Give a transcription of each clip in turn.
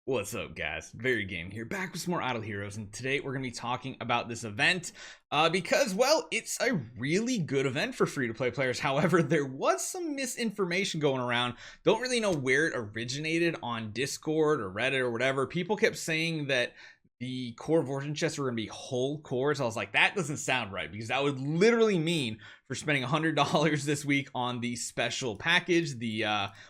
What's up, guys? Very Game here, back with some more Idle Heroes, and today we're going to be talking about this event because, well, it's a really good event for free-to-play players. However, there was some misinformation going around. Don't really know where it originated on Discord or Reddit or whatever. People kept saying that the core of origin chests were going to be whole cores. I was like, that doesn't sound right, because that would literally mean for spending $100 this week on the special package, the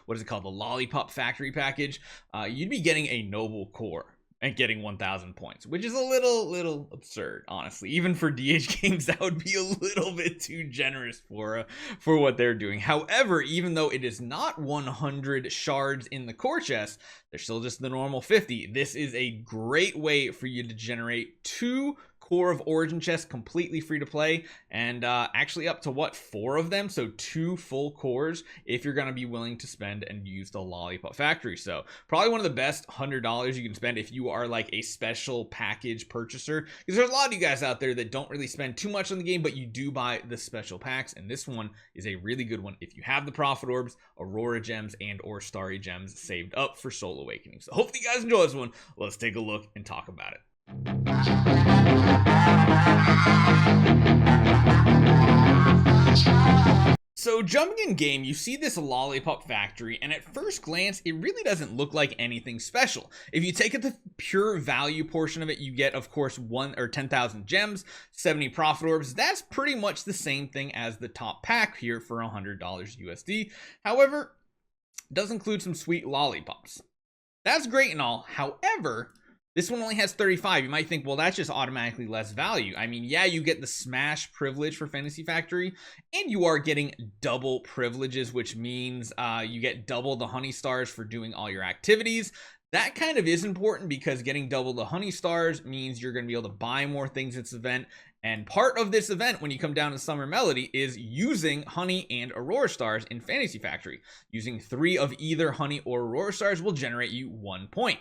what is it called, the Lollipop Factory package, you'd be getting a noble core and getting 1,000 points, which is a little absurd, honestly. Even for DH games, that would be a little bit too generous for what they're doing. However, even though it is not 100 shards in the core chest, they're still just the normal 50. This is a great way for you to generate 2 core of origin chests completely free to play, and actually up to what, 4 of them, so 2 full cores if you're going to be willing to spend and use the Lollipop Factory. So probably one of the best $100 you can spend if you are like a special package purchaser, because there's a lot of you guys out there that don't really spend too much on the game, but you do buy the special packs, and this one is a really good one if you have the Prophet Orbs, Aurora Gems, and or Starry Gems saved up for Soul Awakening. So hopefully you guys enjoy this one. Let's take a look and talk about it. So jumping in game, you see this Lollipop Factory, and at first glance, it really doesn't look like anything special. If you take the pure value portion of it, you get, of course, 10,000 gems, 70 Prophet Orbs. That's pretty much the same thing as the top pack here for $100 USD. However, it does include some sweet lollipops. That's great and all. However, this one only has 35. You might think, well, that's just automatically less value. I mean, yeah, you get the Smash privilege for Fantasy Factory, and you are getting double privileges, which means you get double the honey stars for doing all your activities. That kind of is important, because getting double the honey stars means you're going to be able to buy more things in this event. And part of this event, when you come down to Summer Melody, is using honey and Aurora stars in Fantasy Factory. Using 3 of either honey or Aurora stars will generate you 1 point.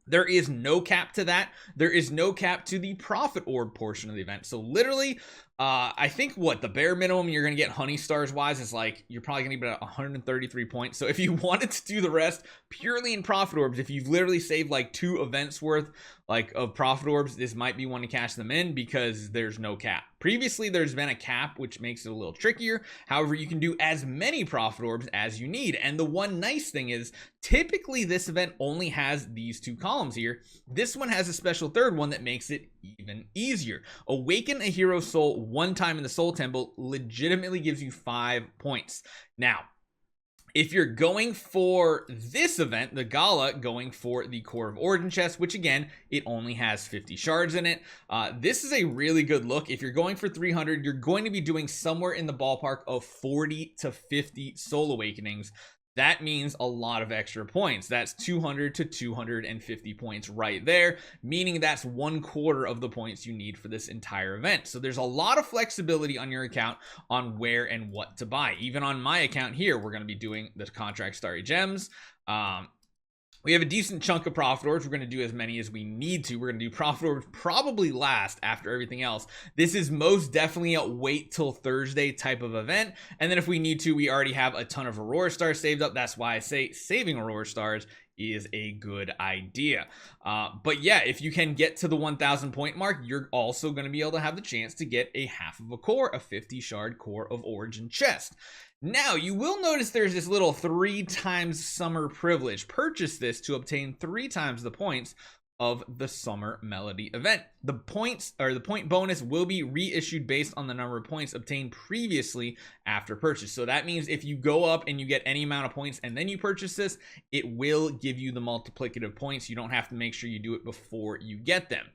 There is no cap to that. There is no cap to the Prophet Orb portion of the event. So literally, I think what the bare minimum you're going to get honey stars wise is like, you're probably going to get about 133 points. So if you wanted to do the rest purely in Prophet Orbs, if you've literally saved like 2 events worth like of Prophet Orbs, this might be one to cash them in, because there's no cap. Previously, there's been a cap, which makes it a little trickier. However, you can do as many Prophet Orbs as you need. And the one nice thing is, typically this event only has these 2 columns here. This one has a special third one that makes it even easier. Awaken a hero's soul 1 time in the Soul Temple legitimately gives you 5 points. Now, if you're going for this event, the Gala, going for the Core of Origin chest, which again, it only has 50 shards in it. This is a really good look. If you're going for 300, you're going to be doing somewhere in the ballpark of 40 to 50 Soul Awakenings. That means a lot of extra points. That's 200 to 250 points right there, meaning that's 1/4 of the points you need for this entire event. So there's a lot of flexibility on your account on where and what to buy. Even on my account here, we're going to be doing the contract Starry Gems. We have a decent chunk of Prophet Orbs. We're going to do as many as we need to. We're going to do Prophet Orbs probably last after everything else. This is most definitely a wait till Thursday type of event. And then if we need to, we already have a ton of Aurora Stars saved up. That's why I say saving Aurora Stars is a good idea. But yeah, if you can get to the 1,000 point mark, you're also going to be able to have the chance to get a half of a core, a 50 shard Core of Origin chest. Now, you will notice there's this little 3 times summer privilege. Purchase this to obtain 3 times the points of the Summer Melody event. The points, or the point bonus, will be reissued based on the number of points obtained previously after purchase. So that means if you go up and you get any amount of points and then you purchase this, it will give you the multiplicative points. You don't have to make sure you do it before you get them.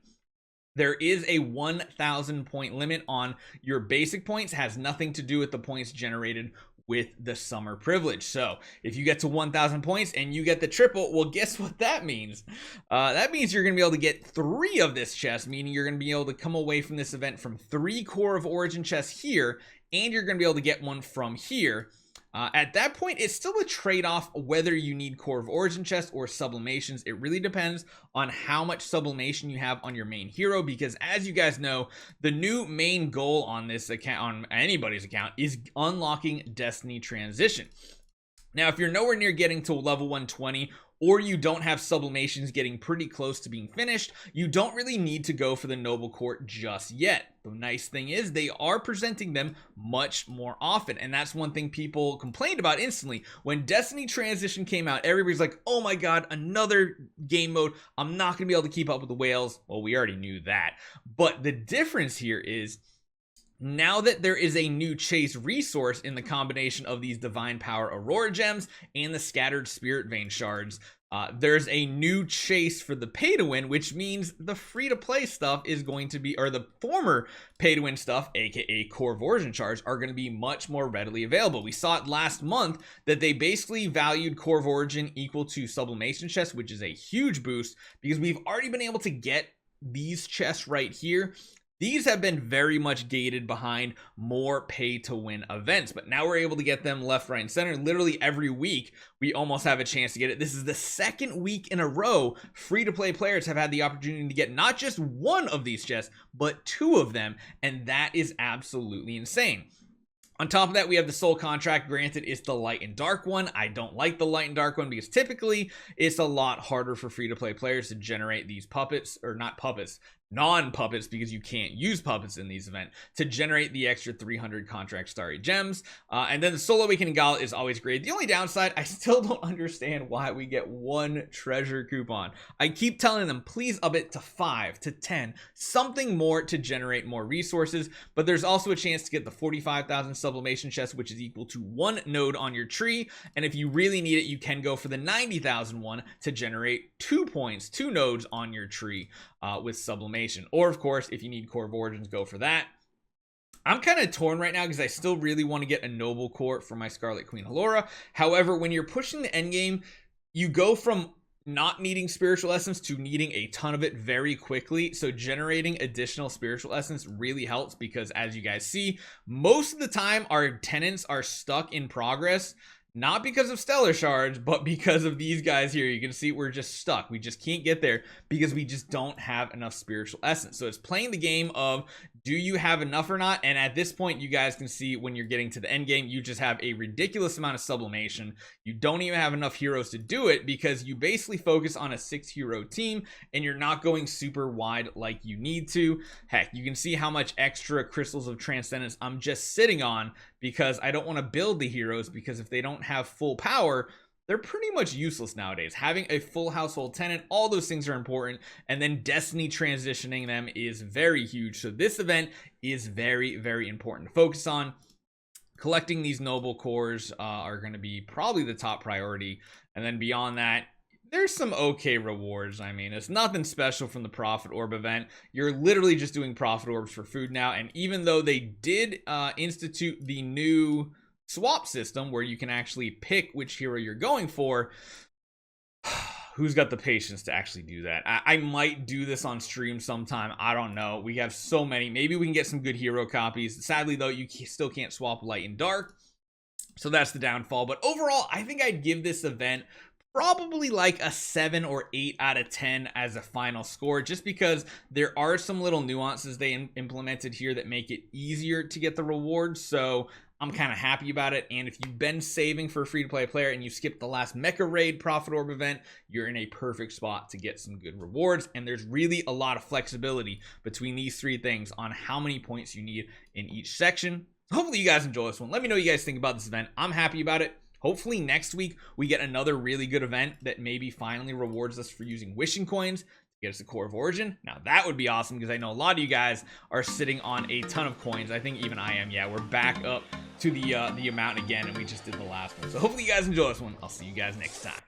There is a 1,000 point limit on your basic points. It has nothing to do with the points generated with the summer privilege. So if you get to 1,000 points and you get the triple, well, guess what that means? That means you're going to be able to get 3 of this chest, meaning you're going to be able to come away from this event from 3 Core of Origin chests here, and you're going to be able to get one from here. At that point, it's still a trade-off whether you need Core of Origin chests or sublimations. It really depends on how much sublimation you have on your main hero, because as you guys know, the new main goal on this account, on anybody's account, is unlocking Destiny Transition. Now, if you're nowhere near getting to level 120 or you don't have sublimations getting pretty close to being finished, you don't really need to go for the noble court just yet. The nice thing is they are presenting them much more often, and that's one thing people complained about instantly. When Destiny Transition came out, everybody's like, oh my god, another game mode, I'm not gonna be able to keep up with the whales. Well, we already knew that, but the difference here is now that there is a new chase resource in the combination of these divine power aurora gems and the scattered spirit vein shards, there's a new chase for the pay to win, which means the free to play stuff is going to be, or the former pay to win stuff, aka core of origin shards, are going to be much more readily available. We saw it last month that they basically valued core of origin equal to sublimation chests, which is a huge boost because we've already been able to get these chests right here. These have been very much gated behind more pay to win events, but now we're able to get them left, right, and center. Literally every week we almost have a chance to get it. This is the second week in a row free to play players have had the opportunity to get not just one of these chests, but two of them, and that is absolutely insane. On top of that, we have the soul contract. Granted, it's the light and dark one. I don't like the light and dark one because typically it's a lot harder for free to play players to generate these puppets, or not puppets, non-puppets, because you can't use puppets in these events, to generate the extra 300 contract starry gems. And then the Soul Awakening Gala is always great. The only downside, I still don't understand why we get one treasure coupon. I keep telling them, please up it to 5 to 10, something more to generate more resources. But there's also a chance to get the 45,000 sublimation chest, which is equal to 1 node on your tree. And if you really need it, you can go for the 90,000 one to generate 2 points, 2 nodes on your tree with sublimation. Or of course, if you need core of origins, go for that. I'm kind of torn right now because I still really want to get a noble core for my Scarlet Queen Halora. However, when you're pushing the end game, you go from not needing spiritual essence to needing a ton of it very quickly. So generating additional spiritual essence really helps because, as you guys see, most of the time our tenants are stuck in progress, not because of stellar shards, but because of these guys here. You can see we're just stuck. We just can't get there because we just don't have enough spiritual essence. So it's playing the game of, do you have enough or not? And at this point, you guys can see when you're getting to the end game, you just have a ridiculous amount of sublimation. You don't even have enough heroes to do it because you basically focus on a 6-hero team and you're not going super wide like you need to. Heck, you can see how much extra crystals of transcendence I'm just sitting on because I don't want to build the heroes, because if they don't have full power, they're pretty much useless nowadays. Having a full household tenant, all those things are important, and then Destiny transitioning them is very huge. So this event is very, very important to focus on. Collecting these noble cores are going to be probably the top priority, and then beyond that, there's some okay rewards. I mean, it's nothing special from the Prophet Orb event. You're literally just doing Prophet Orbs for food now, and even though they did institute the new swap system where you can actually pick which hero you're going for, who's got the patience to actually do that? I might do this on stream sometime. I don't know. We have so many. Maybe we can get some good hero copies. Sadly, though, you still can't swap light and dark, so that's the downfall. But overall, I think I'd give this event probably like a 7 or 8 out of 10 as a final score, just because there are some little nuances they implemented here that make it easier to get the rewards. So I'm kind of happy about it. And if you've been saving for a free-to-play player and you skipped the last Mecha Raid Prophet Orb event, you're in a perfect spot to get some good rewards. And there's really a lot of flexibility between these 3 things on how many points you need in each section. Hopefully you guys enjoy this one. Let me know what you guys think about this event. I'm happy about it. Hopefully next week we get another really good event that maybe finally rewards us for using wishing coins to get us a core of origin. Now that would be awesome because I know a lot of you guys are sitting on a ton of coins. I think even I am. Yeah, we're back up to the amount again, and we just did the last one. So hopefully you guys enjoy this one. I'll see you guys next time.